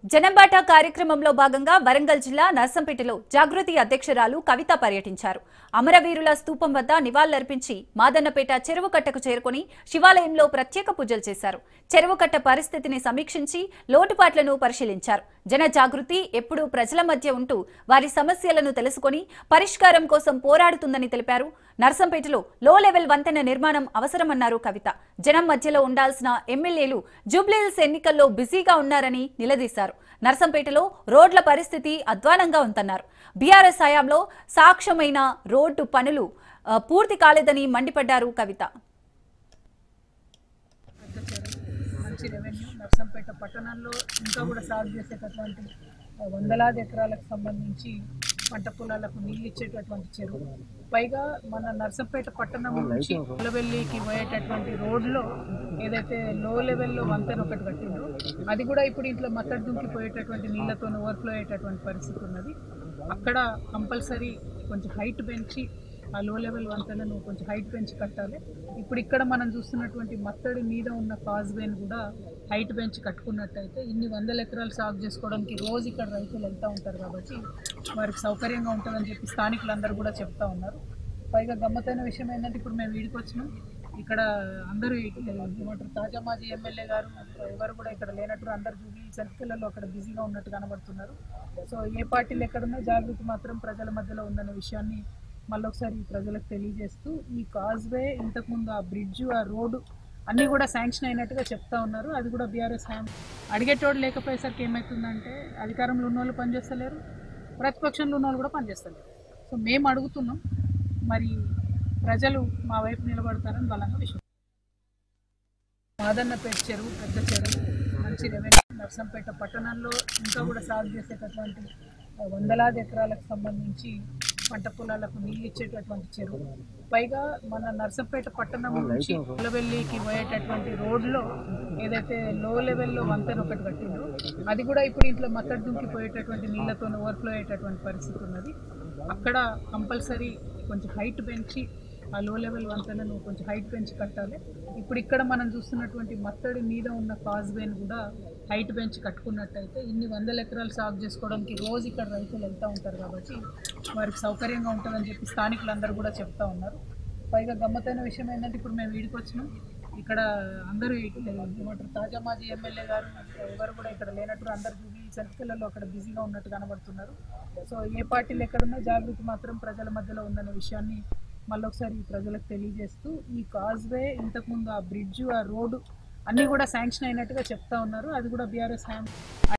జనంబాట కార్యక్రమంలో భాగంగా వరంగల్ జిల్లా నర్సంపేటలో జాగృతి అధ్యక్షురాలు కవిత పర్యటించారు. అమరవీరుల స్తూపం వద్ద నివాళులర్పించి మాదన్నపేట చెరువు కట్టకు చేరుకుని శివాలయంలో ప్రత్యేక పూజలు చేశారు. చెరువు కట్ట పరిస్థితిని సమీక్షించి లోటుపాట్లను పరిశీలించారు. జన జాగృతి ఎప్పుడూ ప్రజల మధ్య ఉంటూ వారి సమస్యలను తెలుసుకొని పరిష్కారం కోసం పోరాడుతుందని తెలిపారు. నర్సంపేటలో లో లెవెల్ వంతెన నిర్మాణం అవసరమన్నారు కవిత. జనం మధ్యలో ఉండాల్సిన ఎమ్మెల్యేలు జూబ్లీహిల్స్ ఎన్నికల్లో బిజీగా ఉన్నారని నిలదీశారు. నర్సంపేటలో రోడ్ల పరిస్థితి అధ్వానంగా ఉందన్నారు. బీఆర్ఎస్ హయాంలో సాక్ష్యమైన రోడ్డు పనులు పూర్తి కాలేదని మండిపడ్డారు కవిత. మంచి రెవెన్యూ నర్సంపేట పట్టణంలో ఇంకా కూడా సాగు చేసేటటువంటి వందలాది ఎకరాలకు సంబంధించి పంట పొలాలకు నీళ్ళు ఇచ్చేటటువంటి చెరువు. పైగా మన నర్సంపేట పట్టణం నుంచి ఉలవెల్లికి పోయేటటువంటి రోడ్లో ఏదైతే లో లెవెల్లో వంతెన ఒకటి కట్టిందో అది కూడా ఇప్పుడు ఇంట్లో మత్తడి దుంకి పోయేటటువంటి నీళ్లతో ఓవర్ఫ్లో అయ్యేటటువంటి పరిస్థితి ఉన్నది. అక్కడ కంపల్సరీ కొంచెం హైట్ పెంచి ఆ లో లెవెల్ వంతెనను కొంచెం హైట్ పెంచి కట్టాలి. ఇప్పుడు ఇక్కడ మనం చూస్తున్నటువంటి మత్తడి మీద ఉన్న కాజ్వేని కూడా హైట్ పెంచి కట్టుకున్నట్టయితే ఇన్ని వందల ఎకరాలు సాగు చేసుకోవడానికి రోజు ఇక్కడ రైతులు వెళ్తూ ఉంటారు కాబట్టి వారికి సౌకర్యంగా ఉంటుందని చెప్పి స్థానికులందరూ కూడా చెప్తా ఉన్నారు. పైగా గమ్మతైన విషయం ఏంటంటే ఇప్పుడు మేము వీడికి వచ్చినాం, ఇక్కడ అందరూ ఏమంటారు తాజా మాజీ ఎమ్మెల్యే గారు ఎవరు కూడా ఇక్కడ లేనట్టు అందరు సెల్ఫీలలో అక్కడ బిజీగా ఉన్నట్టు కనబడుతున్నారు. సో ఏ పార్టీలు ఎక్కడున్నా జాగృతి మాత్రం ప్రజల మధ్యలో ఉందనే విషయాన్ని మళ్ళొకసారి ప్రజలకు తెలియజేస్తూ ఈ కాజ్వే ఇంతకుముందు ఆ బ్రిడ్జ్ ఆ రోడ్డు అన్నీ కూడా శాంక్షన్ అయినట్టుగా చెప్తా ఉన్నారు. అది కూడా బీఆర్ఎస్ హ్యామ్ అడిగేటోడు లేకపోయేసరికి ఏమవుతుందంటే అధికారంలో ఉన్న వాళ్ళు పనిచేస్తలేరు, ప్రతిపక్షంలో ఉన్న వాళ్ళు కూడా పనిచేస్తలేరు. సో మేము అడుగుతున్నాం, మరి ప్రజలు మా వైపు నిలబడతారని బలంగా విశ్వాసం. మాదన్నపేట చెరువు పెద్ద చెరువు, మంచి రెవెన్యూ నర్సంపేట పట్టణంలో ఇంకా కూడా సాగు చేసేటటువంటి వందలాది ఎకరాలకు సంబంధించి పంట పొలాలకు నీళ్ళు ఇచ్చేటటువంటి చెరువు. పైగా మన నర్సంపేట పట్టణం నుంచి ఉలవెల్లికి పోయేటటువంటి రోడ్లో ఏదైతే లో లెవెల్లో వంతెన ఒకటి కట్టిందో అది కూడా ఇప్పుడు ఇంట్లో మత్తడి దుంకి పోయేటటువంటి నీళ్లతో ఓవర్ఫ్లో అయ్యేటటువంటి పరిస్థితి ఉన్నది. అక్కడ కంపల్సరీ కొంచెం హైట్ పెంచి ఆ లో లెవెల్ వంతెనను కొంచెం హైట్ పెంచి కట్టాలి. ఇప్పుడు ఇక్కడ మనం చూస్తున్నటువంటి మత్తడి మీద ఉన్న కాజ్వేని కూడా హైట్ పెంచి కట్టుకున్నట్టయితే ఇన్ని వందల ఎకరాలు సాగు చేసుకోవడానికి రోజు ఇక్కడ రైతులు వెళ్తూ ఉంటారు కాబట్టి వారికి సౌకర్యంగా ఉంటుందని చెప్పి స్థానికులందరూ కూడా చెప్తా ఉన్నారు. పైగా గమ్మతైన విషయం ఏంటంటే ఇప్పుడు మేము వీడికి వచ్చినాం, ఇక్కడ అందరూ ఏమంటారు తాజా మాజీ ఎమ్మెల్యే గారు ఎవరు కూడా ఇక్కడ లేనట్టు అందరు సెల్ఫీలలో అక్కడ బిజీగా ఉన్నట్టు కనబడుతున్నారు. సో ఏ పార్టీలు ఎక్కడున్నా జాగృతి మాత్రం ప్రజల మధ్యలో ఉందనే విషయాన్ని మళ్ళొకసారి ప్రజలకు తెలియజేస్తూ ఈ కాజ్వే ఇంతకుముందు ఆ బ్రిడ్జ్ ఆ రోడ్డు అన్నీ కూడా శాంక్షన్ అయినట్టుగా చెప్తా ఉన్నారు. అది కూడా బీఆర్ఎస్ హ్యామ్